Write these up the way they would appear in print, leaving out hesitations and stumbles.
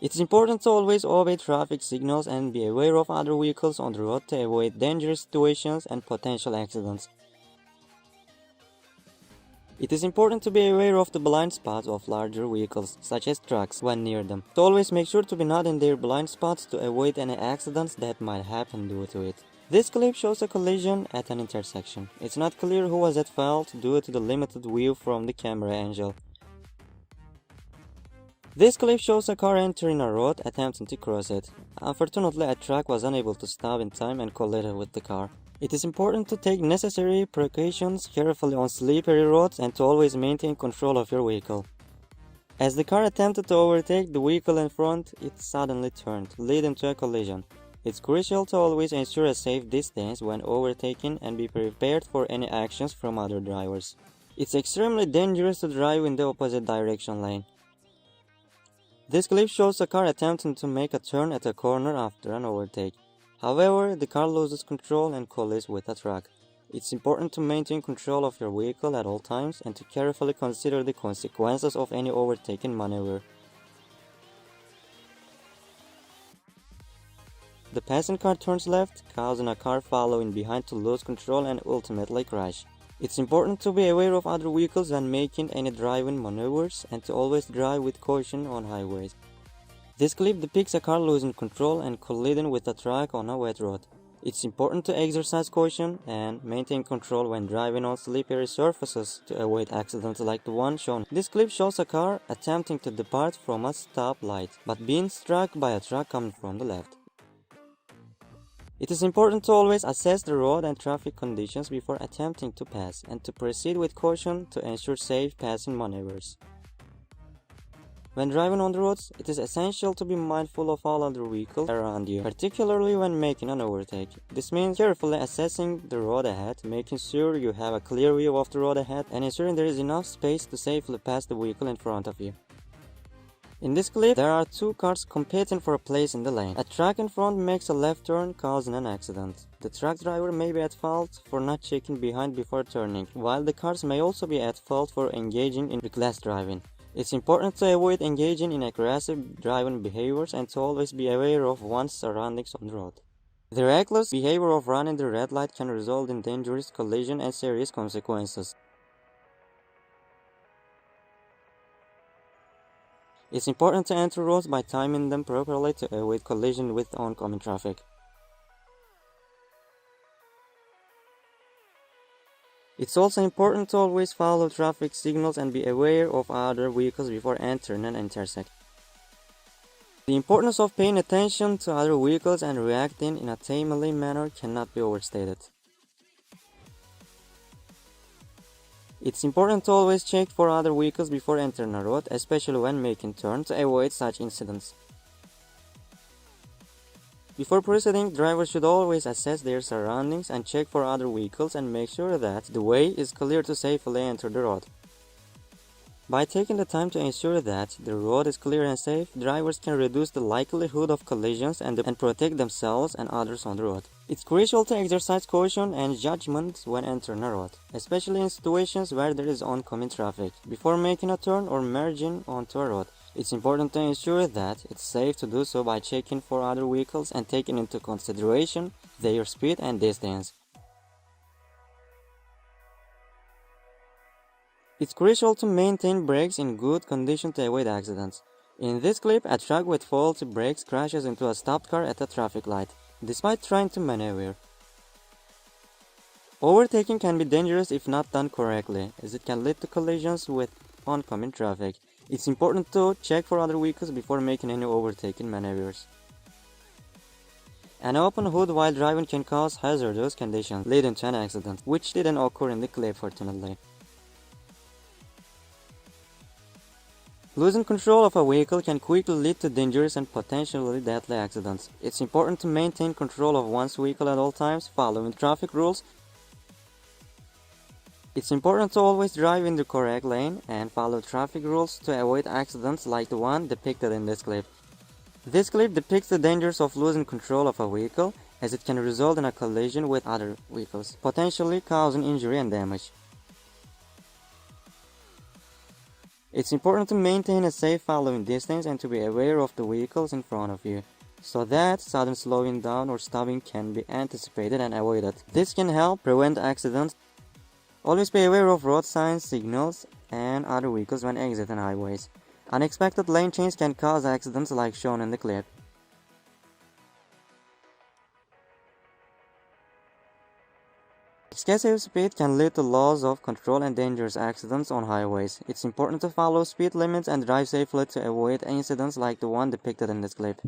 It's important to always obey traffic signals and be aware of other vehicles on the road to avoid dangerous situations and potential accidents. It is important to be aware of the blind spots of larger vehicles, such as trucks, when near them. To always make sure to be not in their blind spots to avoid any accidents that might happen due to it. This clip shows a collision at an intersection. It's not clear who was at fault due to the limited view from the camera angle. This clip shows a car entering a road attempting to cross it. Unfortunately, a truck was unable to stop in time and collided with the car. It is important to take necessary precautions carefully on slippery roads and to always maintain control of your vehicle. As the car attempted to overtake the vehicle in front, it suddenly turned, leading to a collision. It's crucial to always ensure a safe distance when overtaking and be prepared for any actions from other drivers. It's extremely dangerous to drive in the opposite direction lane. This clip shows a car attempting to make a turn at a corner after an overtake. However, the car loses control and collides with a truck. It's important to maintain control of your vehicle at all times and to carefully consider the consequences of any overtaking maneuver. The passing car turns left, causing a car following behind to lose control and ultimately crash. It's important to be aware of other vehicles when making any driving maneuvers and to always drive with caution on highways. This clip depicts a car losing control and colliding with a truck on a wet road. It's important to exercise caution and maintain control when driving on slippery surfaces to avoid accidents like the one shown. This clip shows a car attempting to depart from a stoplight, but being struck by a truck coming from the left. It is important to always assess the road and traffic conditions before attempting to pass and to proceed with caution to ensure safe passing maneuvers. When driving on the roads, it is essential to be mindful of all other vehicles around you, particularly when making an overtake. This means carefully assessing the road ahead, making sure you have a clear view of the road ahead, and ensuring there is enough space to safely pass the vehicle in front of you. In this clip, there are two cars competing for a place in the lane. A truck in front makes a left turn, causing an accident. The truck driver may be at fault for not checking behind before turning, while the cars may also be at fault for engaging in reckless driving. It's important to avoid engaging in aggressive driving behaviors and to always be aware of one's surroundings on the road. The reckless behavior of running the red light can result in dangerous collision and serious consequences. It's important to enter roads by timing them properly to avoid collision with oncoming traffic. It's also important to always follow traffic signals and be aware of other vehicles before entering an intersection. The importance of paying attention to other vehicles and reacting in a timely manner cannot be overstated. It's important to always check for other vehicles before entering a road, especially when making turns, to avoid such incidents. Before proceeding, drivers should always assess their surroundings and check for other vehicles and make sure that the way is clear to safely enter the road. By taking the time to ensure that the road is clear and safe, drivers can reduce the likelihood of collisions and protect themselves and others on the road. It's crucial to exercise caution and judgment when entering a road, especially in situations where there is oncoming traffic. Before making a turn or merging onto a road, it's important to ensure that it's safe to do so by checking for other vehicles and taking into consideration their speed and distance. It's crucial to maintain brakes in good condition to avoid accidents. In this clip, a truck with faulty brakes crashes into a stopped car at a traffic light, despite trying to maneuver. Overtaking can be dangerous if not done correctly, as it can lead to collisions with oncoming traffic. It's important to check for other vehicles before making any overtaking maneuvers. An open hood while driving can cause hazardous conditions, leading to an accident, which didn't occur in the clip fortunately. Losing control of a vehicle can quickly lead to dangerous and potentially deadly accidents. It's important to maintain control of one's vehicle at all times, following traffic rules. It's important to always drive in the correct lane and follow traffic rules to avoid accidents like the one depicted in this clip. This clip depicts the dangers of losing control of a vehicle, as it can result in a collision with other vehicles, potentially causing injury and damage. It's important to maintain a safe following distance and to be aware of the vehicles in front of you, so that sudden slowing down or stopping can be anticipated and avoided. This can help prevent accidents. Always be aware of road signs, signals, and other vehicles when exiting highways. Unexpected lane change can cause accidents like shown in the clip. Excessive speed can lead to loss of control and dangerous accidents on highways. It's important to follow speed limits and drive safely to avoid incidents like the one depicted in this clip.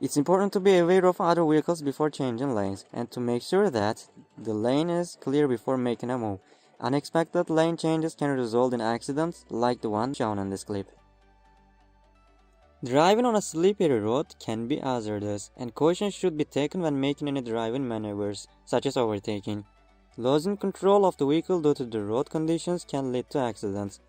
It's important to be aware of other vehicles before changing lanes and to make sure that the lane is clear before making a move. Unexpected lane changes can result in accidents like the one shown in this clip. Driving on a slippery road can be hazardous, and caution should be taken when making any driving maneuvers, such as overtaking. Losing control of the vehicle due to the road conditions can lead to accidents.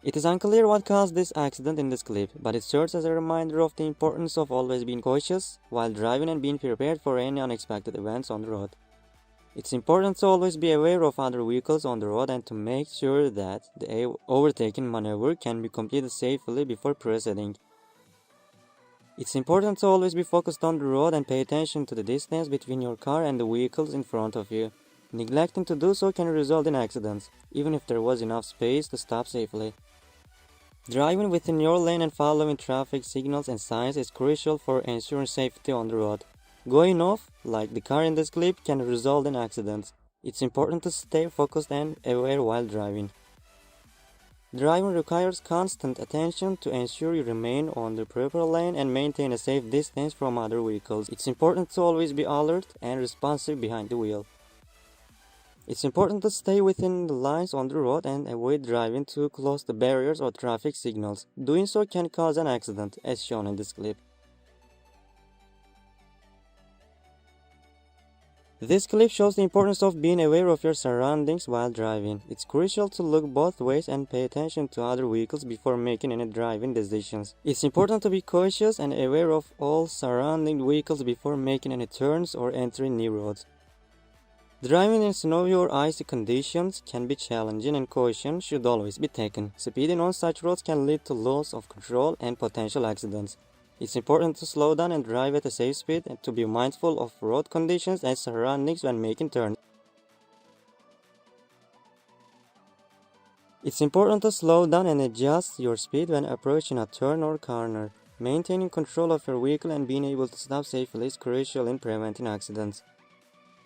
It is unclear what caused this accident in this clip, but it serves as a reminder of the importance of always being cautious while driving and being prepared for any unexpected events on the road. It's important to always be aware of other vehicles on the road and to make sure that the overtaking maneuver can be completed safely before proceeding. It's important to always be focused on the road and pay attention to the distance between your car and the vehicles in front of you. Neglecting to do so can result in accidents, even if there was enough space to stop safely. Driving within your lane and following traffic signals and signs is crucial for ensuring safety on the road. Going off, like the car in this clip, can result in accidents. It's important to stay focused and aware while driving. Driving requires constant attention to ensure you remain on the proper lane and maintain a safe distance from other vehicles. It's important to always be alert and responsive behind the wheel. It's important to stay within the lines on the road and avoid driving too close to barriers or traffic signals. Doing so can cause an accident, as shown in this clip. This clip shows the importance of being aware of your surroundings while driving. It's crucial to look both ways and pay attention to other vehicles before making any driving decisions. It's important to be cautious and aware of all surrounding vehicles before making any turns or entering new roads. Driving in snowy or icy conditions can be challenging and caution should always be taken. Speeding on such roads can lead to loss of control and potential accidents. It's important to slow down and drive at a safe speed and to be mindful of road conditions and surroundings when making turns. It's important to slow down and adjust your speed when approaching a turn or corner. Maintaining control of your vehicle and being able to stop safely is crucial in preventing accidents.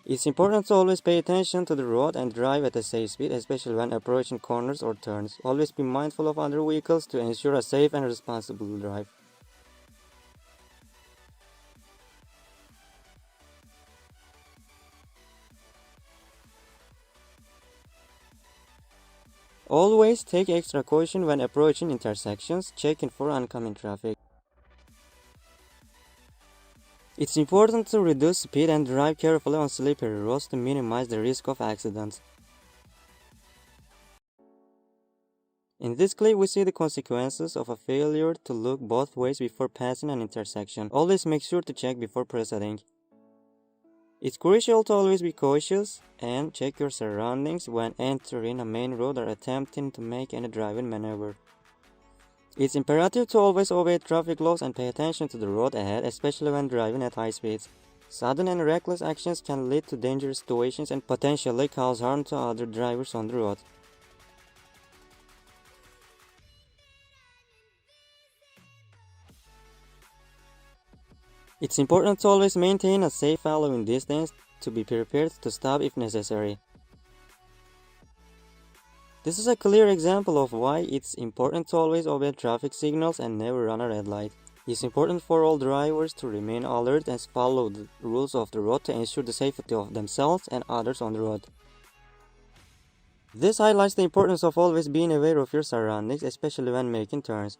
It's important to always pay attention to the road and drive at a safe speed, especially when approaching corners or turns. Always be mindful of other vehicles to ensure a safe and responsible drive. Always take extra caution when approaching intersections, checking for oncoming traffic. It's important to reduce speed and drive carefully on slippery roads to minimize the risk of accidents. In this clip, we see the consequences of a failure to look both ways before passing an intersection. Always make sure to check before proceeding. It's crucial to always be cautious and check your surroundings when entering a main road or attempting to make any driving maneuver. It's imperative to always obey traffic laws and pay attention to the road ahead, especially when driving at high speeds. Sudden and reckless actions can lead to dangerous situations and potentially cause harm to other drivers on the road. It's important to always maintain a safe following distance to be prepared to stop if necessary. This is a clear example of why it's important to always obey traffic signals and never run a red light. It's important for all drivers to remain alert and follow the rules of the road to ensure the safety of themselves and others on the road. This highlights the importance of always being aware of your surroundings, especially when making turns.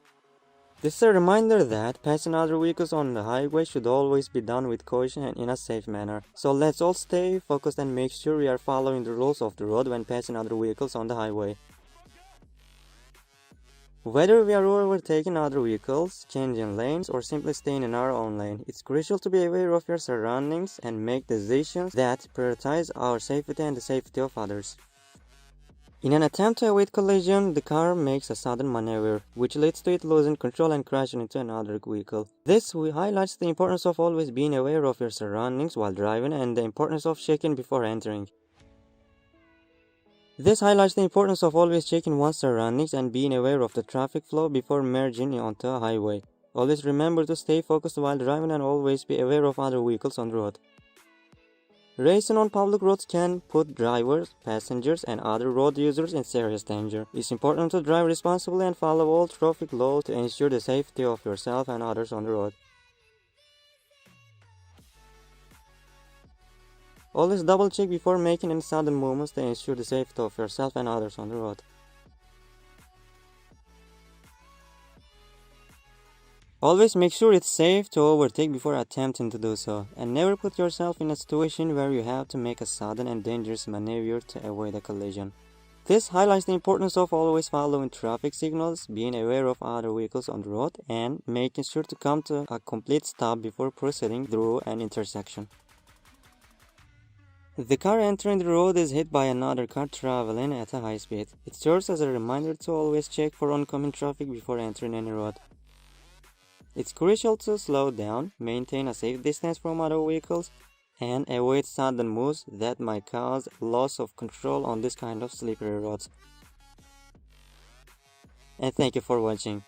This is a reminder that passing other vehicles on the highway should always be done with caution and in a safe manner. So let's all stay focused and make sure we are following the rules of the road when passing other vehicles on the highway. Whether we are overtaking other vehicles, changing lanes, or simply staying in our own lane, it's crucial to be aware of your surroundings and make decisions that prioritize our safety and the safety of others. In an attempt to avoid collision, the car makes a sudden maneuver, which leads to it losing control and crashing into another vehicle. This highlights the importance of always being aware of your surroundings while driving and the importance of checking before entering. This highlights the importance of always checking one's surroundings and being aware of the traffic flow before merging onto a highway. Always remember to stay focused while driving and always be aware of other vehicles on the road. Racing on public roads can put drivers, passengers, and other road users in serious danger. It's important to drive responsibly and follow all traffic laws to ensure the safety of yourself and others on the road. Always double check before making any sudden movements to ensure the safety of yourself and others on the road. Always make sure it's safe to overtake before attempting to do so, and never put yourself in a situation where you have to make a sudden and dangerous maneuver to avoid a collision. This highlights the importance of always following traffic signals, being aware of other vehicles on the road, and making sure to come to a complete stop before proceeding through an intersection. The car entering the road is hit by another car traveling at a high speed. It serves as a reminder to always check for oncoming traffic before entering any road. It's crucial to slow down, maintain a safe distance from other vehicles, and avoid sudden moves that might cause loss of control on this kind of slippery roads. And thank you for watching.